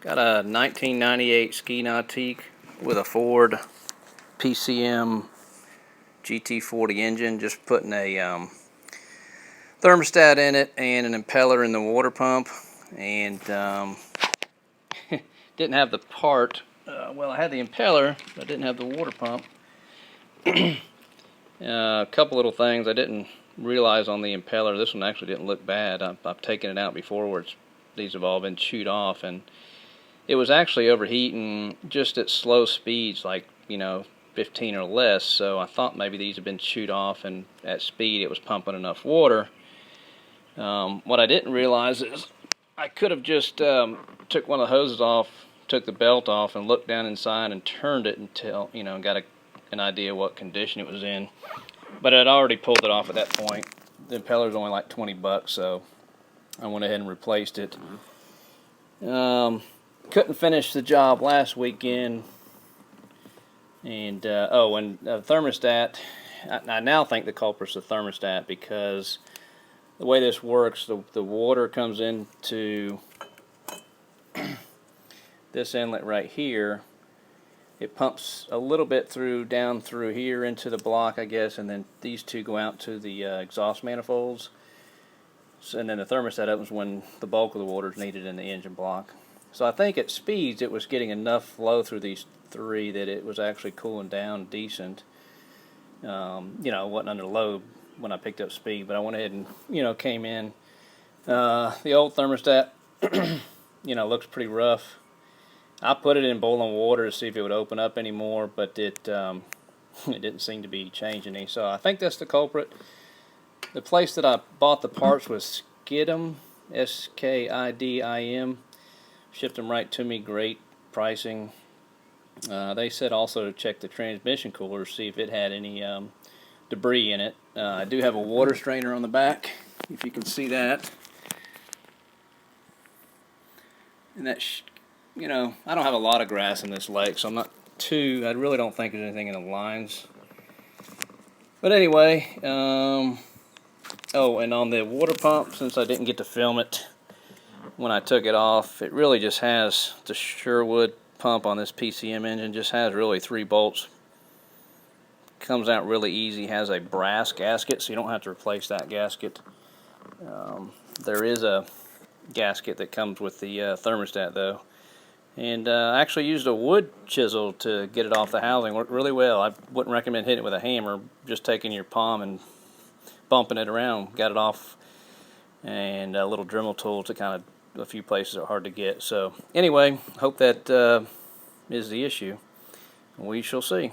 Got a 1998 ski Nautique with a Ford PCM GT40 engine. Just putting a thermostat in it and an impeller in the water pump, and didn't have the part. Well, I had the impeller, but I didn't have the water pump. A couple little things I didn't realize on the impeller. This one actually didn't look bad. I've taken it out before where these have all been chewed off, and it was actually overheating just at slow speeds, like 15 or less. So I thought maybe these had been chewed off, and at speed it was pumping enough water. What I didn't realize is I could have just took one of the hoses off, took the belt off, and looked down inside and turned it until got an idea what condition it was in. But I'd already pulled it off at that point. The impeller's only like 20 bucks, so I went ahead and replaced it. Couldn't finish the job last weekend, and thermostat. I now think the culprit's the thermostat, because the way this works, the water comes into this inlet right here. It pumps a little bit down through here into the block, I guess, and then these two go out to the exhaust manifolds. So, and then the thermostat opens when the bulk of the water is needed in the engine block. So I think at speeds it was getting enough flow through these three that it was actually cooling down decent. It wasn't under load when I picked up speed, but I went ahead and came in. The old thermostat looks pretty rough. I put it in boiling water to see if it would open up anymore, but it didn't seem to be changing any. So I think that's the culprit. The place that I bought the parts was Skidim, S-K-I-D-I-M. Shipped them right to me. Great pricing. They said also to check the transmission cooler, see if it had any debris in it. I do have a water strainer on the back, if you can see that. And that I don't have a lot of grass in this lake, so I really don't think there's anything in the lines. But anyway, and on the water pump, since I didn't get to film it when I took it off, it really just has the Sherwood pump on this PCM engine, just has really 3 bolts. Comes out really easy, has a brass gasket, so you don't have to replace that gasket. There is a gasket that comes with the thermostat though. And I actually used a wood chisel to get it off the housing. Worked really well. I wouldn't recommend hitting it with a hammer. Just taking your palm and bumping it around, got it off. And a little Dremel tool to kind of, a few places are hard to get. So anyway, hope that is the issue. We shall see.